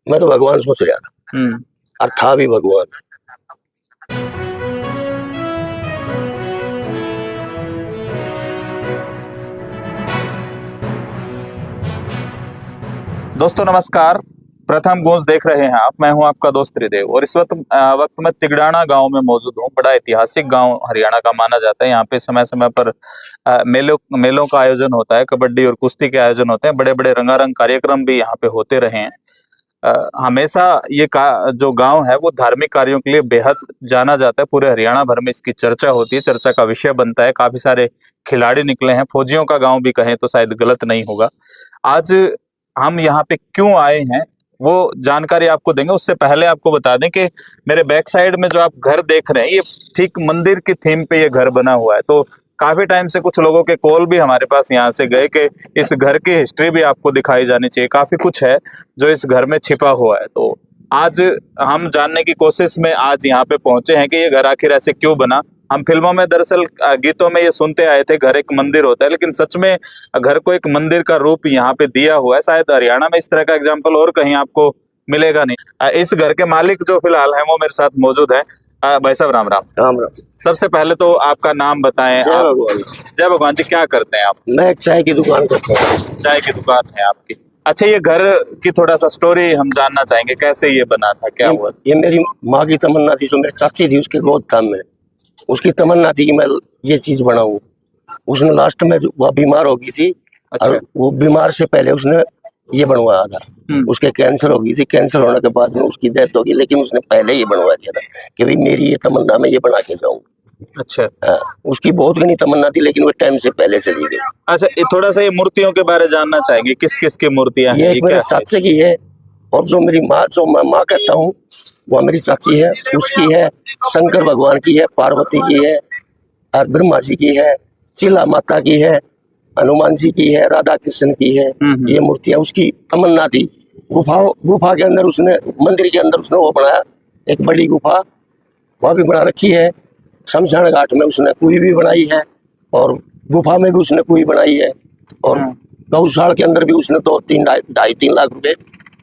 मैं तो भगवान सोच रहा था और था भी भगवान। दोस्तों नमस्कार, प्रथम गूंज देख रहे हैं आप। मैं हूं आपका दोस्त त्रिदेव और इस वक्त मैं तिगड़ाना गांव में मौजूद हूं। बड़ा ऐतिहासिक गांव हरियाणा का माना जाता है। यहाँ पे समय समय पर मेलों का आयोजन होता है, कबड्डी और कुश्ती के आयोजन होते हैं। बड़े बड़े रंगारंग कार्यक्रम भी यहाँ पे होते रहे हैं। हमेशा ये जो गांव है वो धार्मिक कार्यों के लिए बेहद जाना जाता है। पूरे हरियाणा भर में इसकी चर्चा होती है, चर्चा का विषय बनता है। काफी सारे खिलाड़ी निकले हैं, फौजियों का गांव भी कहें तो शायद गलत नहीं होगा। आज हम यहाँ पे क्यों आए हैं वो जानकारी आपको देंगे। उससे पहले आपको बता दें कि मेरे बैक साइड में जो आप घर देख रहे हैं ये ठीक मंदिर की थीम पे ये घर बना हुआ है। तो काफी टाइम से कुछ लोगों के कॉल भी हमारे पास यहाँ से गए कि इस घर की हिस्ट्री भी आपको दिखाई जानी चाहिए। काफी कुछ है जो इस घर में छिपा हुआ है। तो आज हम जानने की कोशिश में आज यहाँ पे पहुंचे हैं कि ये घर आखिर ऐसे क्यों बना। हम फिल्मों में दरअसल गीतों में ये सुनते आए थे घर एक मंदिर होता है, लेकिन सच में घर को एक मंदिर का रूप यहाँ पे दिया हुआ है। शायद हरियाणा में इस तरह का एग्जाम्पल और कहीं आपको मिलेगा नहीं। इस घर के मालिक जो फिलहाल हैं वो मेरे साथ मौजूद हैं। भाई साहब राम राम। राम राम। सबसे पहले तो आपका नाम बताएं। जय भगवान। जय भगवान जी। क्या करते हैं आप? मैं एक चाय की दुकान करता हूँ। चाय की दुकान है आपकी। अच्छा, ये घर की थोड़ा सा स्टोरी हम जानना चाहेंगे, कैसे ये बना था, क्या हुआ? ये मेरी माँ की तमन्ना थी, जो मेरी चाची थी उसके गोद था में, उसकी तमन्ना थी कि मैं ये चीज बनाऊं। उसने लास्ट में वह बीमार हो गई थी। अच्छा। और वो बीमार से पहले उसने ये बनवाया था। उसके कैंसर हो गई थी, कैंसर होने के बाद में उसकी डेथ हो गई, लेकिन उसने पहले ये बनवा दिया था कि भाई मेरी ये तमन्ना मैं ये बना के जाऊं। अच्छा। हाँ, उसकी बहुत घनी तमन्ना थी, लेकिन वो टाइम से पहले चली गई। अच्छा, ये थोड़ा सा ये मूर्तियों के बारे जानना चाहेंगे, किस किस की मूर्तियां हैं? ये मेरे चाचे की है, और जो मेरी माँ, जो मैं माँ कहता हूँ, वो मेरी चाची है, उसकी है। शंकर भगवान की है, पार्वती की है, और ब्रह्मा जी की है, चिला माता की है, हनुमान जी की है, राधा कृष्ण की है। ये मूर्तियां उसकी तमन्ना थी। गुफा के अंदर उसने, मंदिर के अंदर उसने वो बनाया, एक बड़ी गुफा वह भी बना रखी है। शमशान घाट में उसने कुई भी बनाई है, और गुफा में भी उसने कुई बनाई है, और गौशाला के अंदर भी उसने तो 2.5-3 लाख रुपए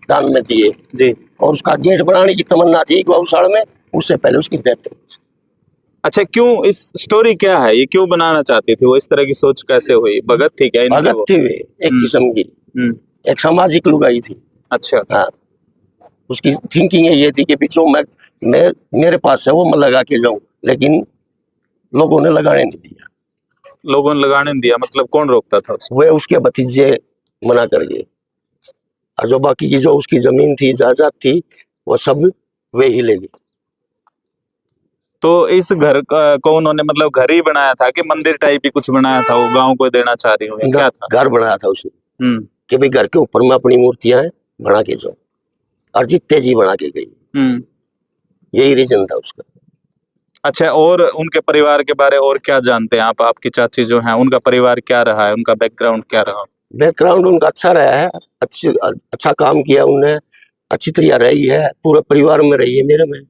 दान में दिए जी। और उसका गेट बनाने की तमन्ना थी गौशाला में, उससे पहले उसकी डेथ हो। अच्छा, क्यों, इस स्टोरी क्या है, ये क्यों बनाना चाहती थी वो? इस तरह की सोच कैसे हुई? भगत थी क्या? भगत थी वे, एक किस्म की, एक सामाजिक लुगाई थी। अच्छा। हाँ, उसकी थिंकिंग ये थी कि जो मैं मेरे पास है वो मैं लगा के जाऊं, लेकिन लोगों ने लगाने नहीं दिया। लोगों ने लगाने नहीं दिया मतलब कौन रोकता था उसको? वे उसके भतीजे मना कर गए, और जो बाकी की जो उसकी जमीन थी, जायदाद थी, वो सब वे ही ले गए। तो इस घर को उन्होंने मतलब घर ही बनाया था कि मंदिर टाइप ही कुछ बनाया था, वो गांव को देना चाह रही हूँ, क्या था? घर बनाया था उसने कि भाई घर के ऊपर में अपनी मूर्तियां हैं, बना के जाओ, और जितने जी बना के गई। यही रीजन था उसका। अच्छा, और उनके परिवार के बारे और क्या जानते हैं आप? आपकी चाची जो है उनका परिवार क्या रहा है, उनका बैकग्राउंड क्या रहा? बैकग्राउंड उनका अच्छा रहा है, अच्छा काम किया उन्होंने, अच्छी तरह रही है, पूरे परिवार में रही है मेरे में।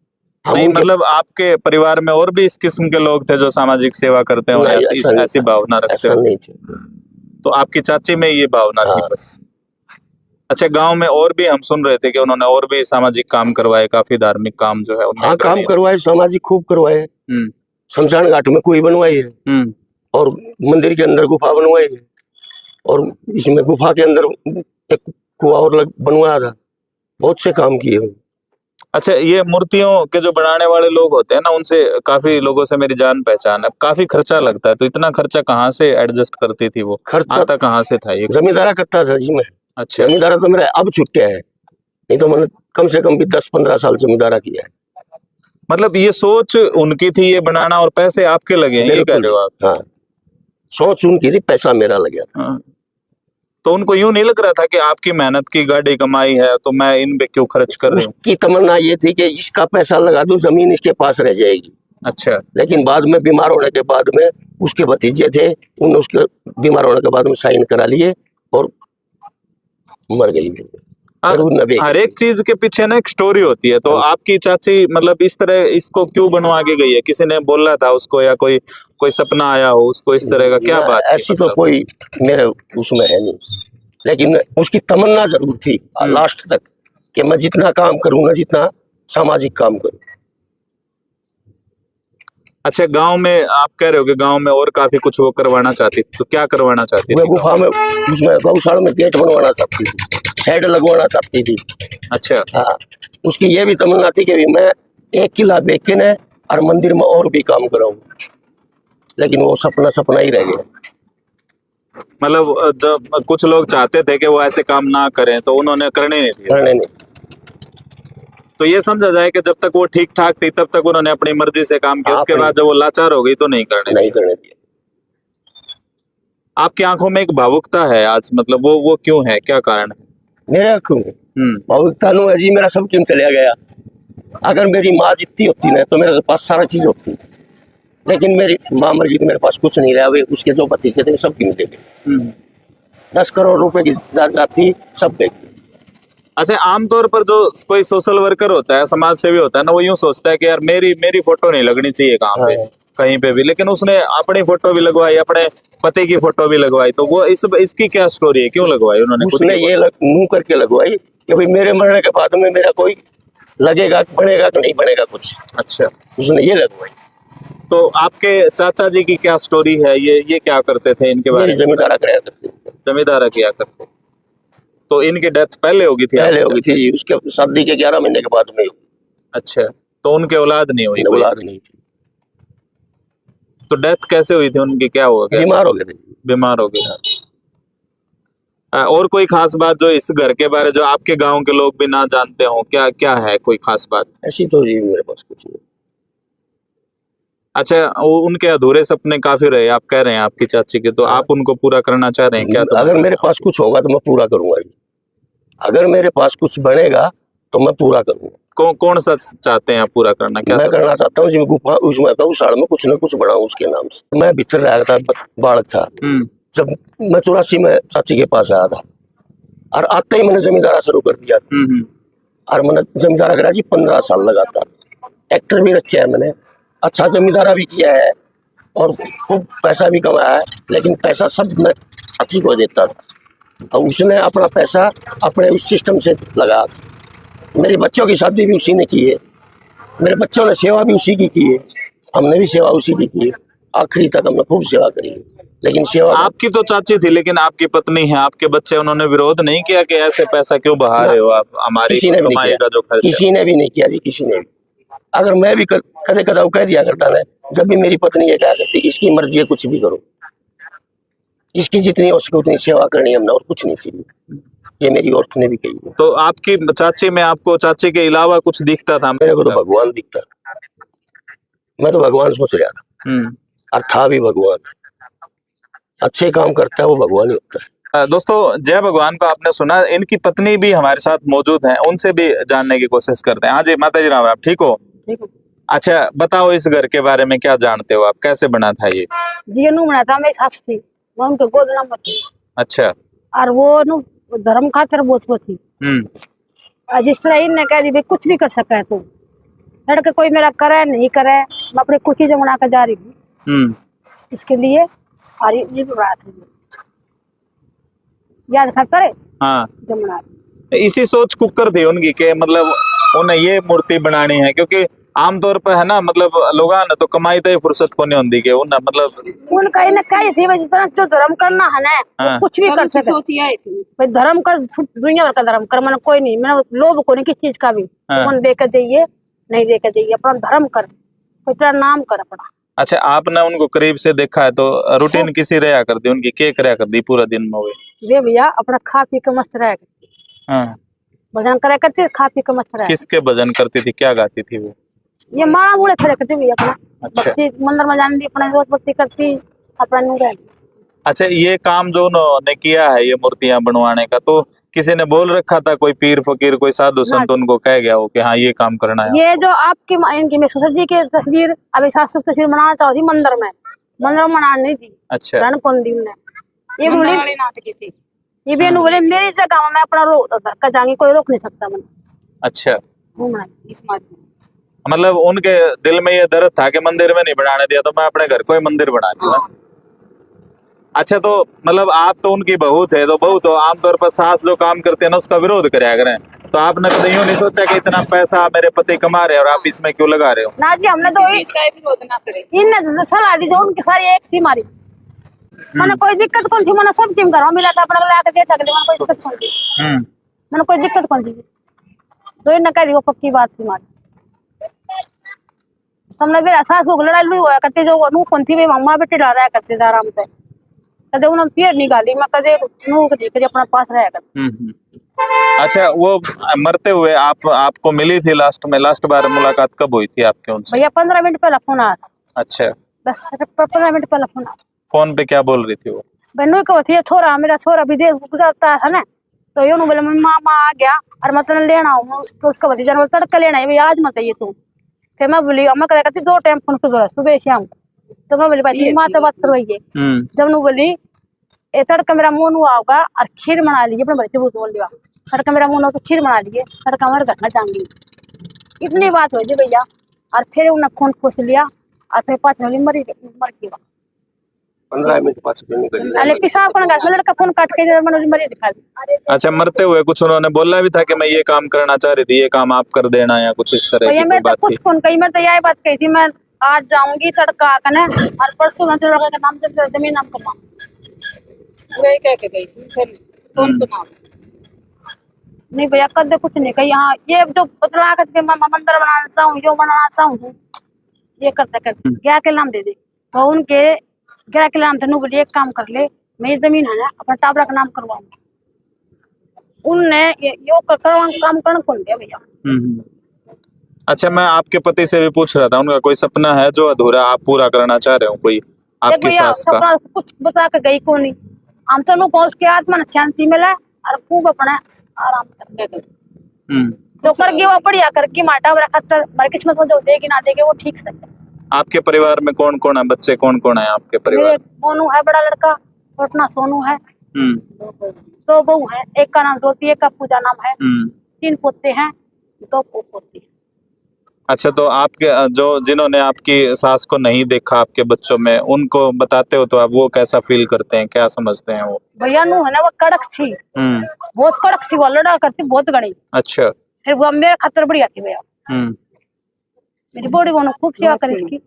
नहीं मतलब आपके परिवार में और भी इस किस्म के लोग थे जो सामाजिक सेवा करते हो, ऐसी भावना रखते हो? नहीं थे। तो आपकी चाची में ये भावना थी बस। अच्छा, गांव में और भी हम सुन रहे थे कि उन्होंने और भी सामाजिक काम करवाए, काफी धार्मिक काम जो है। हाँ, काम करवाए, सामाजिक खूब करवाए। शमशान घाट में कुई बनवाई है, और मंदिर के अंदर गुफा बनवाई है, और इसमें गुफा के अंदर एक कुआं और बनवाया था। बहुत से काम किए। अच्छा, ये मूर्तियों के जो बनाने वाले लोग होते हैं ना, उनसे काफी लोगों से मेरी जान पहचान है। काफी खर्चा लगता है, तो इतना खर्चा कहाँ से एडजस्ट करती थी वो? खर्चा आता कहाँ से था? ये जमींदारा करता था जी मैं। अच्छा। जमींदारा तो मेरा अब छुट्टिया है, नहीं तो मैंने कम से कम भी 10-15 साल जमींदारा किया है। मतलब ये सोच उनकी थी ये बनाना, और पैसे आपके लगे हैं, ये कह रहे हो आप? हाँ, सोच उनकी थी, पैसा मेरा लग गया था। तो उनको यूं नहीं लग रहा था कि आपकी मेहनत की गाड़ी कमाई है तो मैं इन पे क्यों खर्च कर रही हूँ? उसकी तमन्ना ये थी कि इसका पैसा लगा दूं, जमीन इसके पास रह जाएगी। अच्छा। लेकिन बाद में बीमार होने के बाद में उसके भतीजे थे, उन्होंने उसके बीमार होने के बाद में साइन करा लिए और मर गई। हर एक चीज के पीछे ना एक स्टोरी होती है। तो आपकी चाची मतलब इस तरह इसको क्यों बनवा के गई है? किसी ने बोला था उसको, या कोई सपना आया हो उसको इस तरह का? क्या बात? ऐसी तो कोई मेरे उसमें है नहीं, लेकिन उसकी तमन्ना जरूर थी लास्ट तक कि मैं जितना काम करूंगा, जितना सामाजिक काम करूँ। अच्छा, गांव में आप कह रहे हो कि गांव में और काफी कुछ वो करवाना चाहती थी, तो क्या करवाना चाहती मैं थी? गुफा में, उसमें गौशाला में गेट बनवाना चाहती थी, शेड लगवाना चाहती थी। अच्छा, हाँ, उसकी ये भी तमन्ना थी कि भी मैं 1 किला बेच के न और मंदिर में और भी काम कराऊं, लेकिन वो सपना सपना ही रह गया। मतलब जब कुछ लोग चाहते थे कि वो ऐसे काम ना करें तो उन्होंने करने नहीं दिया। करने नहीं। तो ये समझा जाए कि जब तक वो ठीक ठाक थी तब तक उन्होंने अपनी मर्जी से काम किया, हाँ, उसके अपनी- बाद जब वो लाचार हो गई तो नहीं करने नहीं करने दिया। आपकी आंखों में एक भावुकता है आज, मतलब वो क्यों है, क्या कारण है? मेरा क्यों भावुकता नु है जी, मेरा सब क्यों चलिया गया। अगर मेरी माँ जितनी होती ना तो मेरे पास सारा चीज होती, लेकिन मेरी माँ मर गई तो मेरे पास कुछ नहीं रहा। वे उसके जो भतीजे थे सब गिनते थे, 10 करोड़ रुपए की जायदाद थी, सब बेच दी। अच्छा, आमतौर पर जो कोई सोशल वर्कर होता है, समाज सेवी होता है ना, वो यूं सोचता है कि यार मेरी फोटो नहीं लगनी चाहिए कहाँ पे, हाँ। कहीं पे भी, लेकिन उसने अपनी फोटो भी लगवाई, अपने पति की फोटो भी लगवाई, तो वो इसकी क्या स्टोरी है, क्यों लगवाई उन्होंने खुद उसने की ये मुंह करके लगवाई कि भाई मेरे मरने के बाद में मेरा कोई लगेगा, बनेगा कि नहीं बनेगा कुछ। फोटो? अच्छा, उसने ये लगवाई। तो आपके चाचा जी की क्या स्टोरी है, ये क्या करते थे, इनके बारे मेरी में? जमींदारा कराया करती थी। जमींदारा किया करते। तो इनकी डेथ पहले होगी थी पहले आपके हो गई चाचा थी जी, उसके शादी के 11 महीने के बाद में अच्छा, तो उनके औलाद नहीं हुई कोई? औलाद नहीं थी, तो डेथ कैसे हुई थी उनकी, क्या हुआ, क्या बीमार हो गए थे। बीमार हो गया? और कोई खास बात जो इस घर के बारे जो आपके गांव के लोग भी ना जानते हो, क्या क्या है कोई खास बात? ऐसी तो जी मेरे पास कुछ नहीं। अच्छा, उनके अधूरे सपने काफी रहे, आप कह रहे हैं आपकी चाची के, तो आप उनको पूरा करना चाह रहे हैं क्या? तो अगर मेरे पास कुछ होगा तो मैं पूरा करूंगा जी। अगर मेरे पास कुछ बनेगा तो मैं पूरा करूंगा। कौन सा चाहते हैं आप पूरा करना, क्या मैं सपना? करना चाहता हूँ जी, गुफा उसमें गौशाला में कुछ न कुछ बनाऊं उसके नाम से। मैं भीतर रहा था, बालक था, जब मैं 84 में चाची के पास आया था, और आते ही मैंने जमींदारा शुरू कर दिया। और मैंने जमींदारा करा जी 15 साल लगातार। ट्रैक्टर भी रखे है मैंने, अच्छा जमींदारा भी किया है और खूब पैसा भी कमाया है, लेकिन पैसा सब मैं चाची को देता था और उसने अपना पैसा अपने उस सिस्टम से लगा। मेरे बच्चों की शादी भी उसी ने की है, मेरे बच्चों ने सेवा भी उसी की है, हमने भी सेवा उसी की है, आखिरी तक हमने खूब सेवा करी है। लेकिन सेवा आपकी तो चाची थी, लेकिन आपकी पत्नी है, आपके बच्चे, उन्होंने विरोध नहीं किया कि ऐसे पैसा क्यों बहा रहे हो आप, हमारी किसी ने भी नहीं कमाई का जो किया, खर्च किसी ने भी नहीं किया जी, किसी ने भी। अगर मैं भी कदे कदा कह दिया करता है, जब भी मेरी पत्नी ये कहा करती इसकी मर्जी है, कुछ भी करो, इसकी जितनी हो सके उतनी सेवा करनी हमने, और कुछ नहीं चाहिए। ये मेरी औरत ने भी कही है। तो आपकी चाची में आपको चाची के अलावा कुछ दिखता था? मेरे को तो भगवान दिखता था, मैं तो भगवान सोच रहा था, और था भी भगवान। अच्छे काम करता है वो भगवान ही होता है। दोस्तों, जय भगवान को आपने सुना, इनकी पत्नी भी हमारे साथ मौजूद हैं, उनसे भी जानने की कोशिश करते हैं। हाँ जी, माता जी राम राम, ठीक हो? अच्छा, बताओ इस घर के बारे में क्या जानते हो आप, कैसे बना था ये? जी नु बना था, मैं सास थी, मैं उनके गोद नंबर थी। अच्छा। और वो नु धर्म खातिर बोझ थी। जिस तरह इनने कह दी भाई कुछ भी कर सका है, तू लड़के कोई मेरा करे नहीं करे, मैं अपनी खुशी जो बना कर जा रही थी इसके लिए। और ये भी बना थी, याद सब करे। हाँ, जो बना इसी सोच कुकर थी उनकी के मतलब उन्हें ये मूर्ति बनानी है, क्योंकि आमतौर पर है ना, मतलब लोग ने तो कमाई तो फुर्सत को नहीं होती के उन्हें, मतलब उनका इन्हें कही थी भाई जितना जो धर्म करना है ना, हाँ। कुछ भी कर सके भाई, धर्म कर, दुनिया भर का धर्म कर, मैंने कोई नहीं, मैंने लोभ को नहीं किस चीज का भी। हाँ। मन देकर जाइए, नहीं देकर जाइए, अपना धर्म कर, कोई तेरा नाम कर अपना। अच्छा, आपने उनको करीब से देखा है, तो रूटीन किसी रहा करती उनकी, क्या कराया करती पूरा दिन में वे भैया अपना खा पी के मस्त रहा करती, हाँ। भजन करा करती, खा पी के मस्त रहा। किसके भजन करती थी, क्या गाती थी वो? ये माँ बूढ़े खड़े करती भैया अपना। अच्छा। भक्ति मंदिर में जाने दी, अपना रोज भक्ति करती, अपना नूर है। अच्छा, ये काम जो उन्होंने किया है ये मूर्तियां बनवाने का, तो किसी ने बोल रखा था, कोई पीर फकीर कोई साधु संत उनको कह गया हो कि हाँ ये काम करना है? ये जो आपकी इनकी मैं ससुर जी की तस्वीर अभी सास तस्वीर बनाना चाहती मंदिर में बनाना नहीं थी। अच्छा। रणकुंडी में ये बोली, ये भी बोले मेरी जगह में मैं अपना रोक जाऊंगी, कोई रोक नहीं सकता मैंने। अच्छा, इस मतलब उनके दिल में ये दर्द था कि मंदिर में नहीं बनाने दिया तो मैं अपने घर को ही मंदिर बना दूंगा। अच्छा, तो मतलब आप तो उनकी बहू थे, तो बहू तो आमतौर पर सास जो काम करते हैं ना उसका विरोध कराया करें, तो आपने कभी यूं नहीं सोचा कि इतना पैसा मेरे पति कमा रहे हैं और आप इसमें क्यों लगा रहे हो? ना जी, हमने तो विरोध ना करे, इनने सलाह दी जो उनकी सारी एक थी हमारी। मैंने कोई दिक्कत कौन थी, मैंने सब टीम घर मिला था अपना ला के दे सकते, मैंने कोई दिक्कत कौन थी, मैंने कोई दिक्कत कौन थी। तो इन्हें कह दी वो पक्की बात थी हमारी। हमने भी सास को लड़ाई लुई हुआ करते जो नू कौन थी, मम्मा बेटे ला रहा करते थे आराम से, कदे उन्होंने पेड़ निकाली, मैं कदे नू को देख अपना पास रहा करते। अच्छा, वो मरते हुए आपको मिली थी लास्ट बार मुलाकात कब हुई थी आपके उनसे? भैया 15 मिनट पहले फोन आया था। अच्छा, बस 15 मिनट पहले फोन आया। फोन पे क्या बोल रही थी वो? बहनों को थी थोड़ा मेरा छोरा विदेश गुजरता है ना, तो यूं बोले मामा आ गया और मतलब लेना हूँ, तो उसका भतीजा बोल तड़का लेना है भैया आज मत आइए तू। फिर मैं बोली अम्मा कह करती 2 टाइम फोन कर सुबह शाम, तो मैं बोली भाई माँ तो बात करवाइए। जब नू बोली ए तड़का मेरा मुंह नु आओगा और खीर बना लीजिए, अपने बच्चे बोल लिया तड़का मेरा मुंह तो खीर बना लीजिए, तड़का हमारे घर जाऊंगी, इतनी बात हुई थी भैया। और फिर उन्हें फोन पूछ लिया और फिर 5 मिनट मर गई 15 मिनट बाद अरे पिसाब कौन गया, लड़का फोन काट के मैंने मरी दिखा दी। अच्छा, मरते हुए कुछ उन्होंने बोला भी था कि मैं ये काम करना चाह रही थी, ये काम आप कर देना, या कुछ इस तरह की बात थी? कुछ फोन कही, मैं तो यही बात कही थी मैं आज जाऊंगी तड़का आकर और परसों मैं लड़का का नाम से जमीन नाम करवा पूरा कह के गई थी। फिर फोन तो नाम नहीं भैया कदे कुछ नहीं कही। हाँ ये जो बदला करके मंदिर बनाना चाहूँ, जो बनाना चाहूँ ये करते करते क्या के नाम दे दे, तो उनके क्या के नाम थे बोलिए एक काम कर ले, मेरी जमीन है ना अपना टाबरा का नाम करवाऊंगा। उनने यो काम करना कौन दिया भैया। अच्छा, मैं आपके पति से भी पूछ रहा था, उनका कोई सपना है जो अधूरा आप पूरा करना चाह रहे हो, कोई आपकी सास का? कुछ बता के गई को नहीं, हम तो नु को उसके आत्मा ने शांति मिला और खूब अपना आराम करके तो कर गई वो बढ़िया करके माटा रखा, हमारी किस्मत में जो देगी ना देगी वो ठीक से। आपके परिवार में कौन कौन है, बच्चे कौन कौन है आपके परिवार? मेरे मोनू है बड़ा लड़का, अपना सोनू है, 2 बहू है, एक का नाम ज्योति, एक का पूजा नाम है, 3 पोते हैं, 2 पोती। अच्छा, तो आपके जो जिन्होंने आपकी सास को नहीं देखा आपके बच्चों में, उनको बताते हो तो आप वो कैसा फील करते हैं, क्या समझते हैं वो? भैया नू है ना वो कड़क थी, बहुत कड़क थी, वो लड़ा करती बहुत गणी। अच्छा, फिर वो मेरे खातर बढ़िया थी भैया, मेरी बॉडी वो खूब सेवा करी इसकी।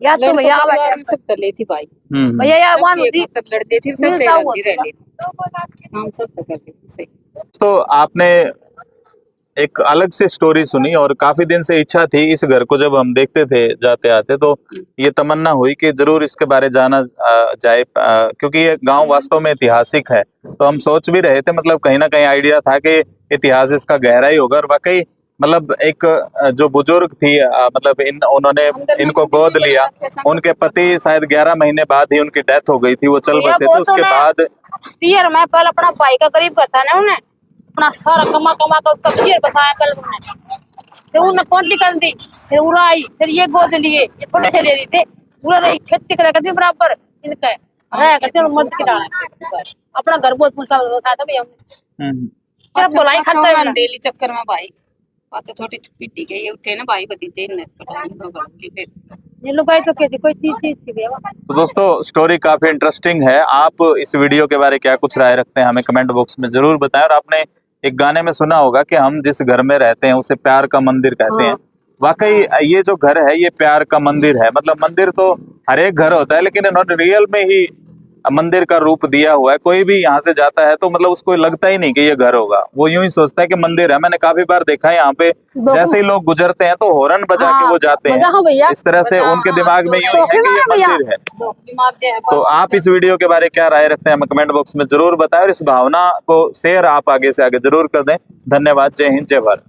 या तो भैया सब कर ली थी भाई, भैया यार वहां लड़ती थी सब रह लेती हम सब कर लेती सही। तो आपने एक अलग से स्टोरी सुनी और काफी दिन से इच्छा थी, इस घर को जब हम देखते थे जाते आते तो ये तमन्ना हुई कि जरूर इसके बारे जाना जाए, क्योंकि ये गांव वास्तव में ऐतिहासिक है। तो हम सोच भी रहे थे, मतलब कहीं ना कहीं आइडिया था कि इतिहास इसका गहरा ही होगा, और वाकई मतलब एक जो बुजुर्ग थी, मतलब उन्होंने इनको गोद लिया, उनके पति शायद 11 महीने बाद ही उनकी डेथ हो गई थी, वो चल बसे थे। उसके बाद पियर मैं पहले अपना भाई का गरीब करता ना, उन्हें अपना सारा कमा कर उसका पियर बसाया कल उन्हें, तो उन्हें कौन कर दी, फिर उड़ा आई, फिर ये गोद लिए, ये थोड़े से ले रही थे, पूरा रही खेती करती बराबर इनका करते मत गिरा अपना घर बहुत मुश्किल था भैया हमने बोलाई खाता डेली चक्कर में भाई अच्छा छोटी पिट्टी के ये उठे ना भाई भतीजे ने ये लोग आए तो कहते कोई चीज थी भैया। तो दोस्तों, स्टोरी काफी इंटरेस्टिंग है। आप इस वीडियो के बारे क्या कुछ राय रखते हैं, हमें कमेंट बॉक्स में जरूर बताएं। और आपने एक गाने में सुना होगा कि हम जिस घर में रहते हैं उसे प्यार का मंदिर कहते हैं। वाकई ये जो घर है ये प्यार का मंदिर है। मतलब मंदिर तो हर एक घर होता है, लेकिन इन्होंने रियल में ही मंदिर का रूप दिया हुआ है। कोई भी यहाँ से जाता है तो मतलब उसको लगता ही नहीं कि ये घर होगा, वो यूं ही सोचता है कि मंदिर है। मैंने काफी बार देखा है यहाँ पे जैसे ही लोग गुजरते हैं तो हॉर्न बजा के वो जाते हैं, इस तरह से उनके दिमाग में यूं है कि ये मंदिर है। तो आप इस वीडियो के बारे क्या राय रखते हैं हमें कमेंट बॉक्स में जरूर बताएं, और इस भावना को शेयर आप आगे से आगे जरूर कर दें। धन्यवाद। जय हिंद, जय भारत।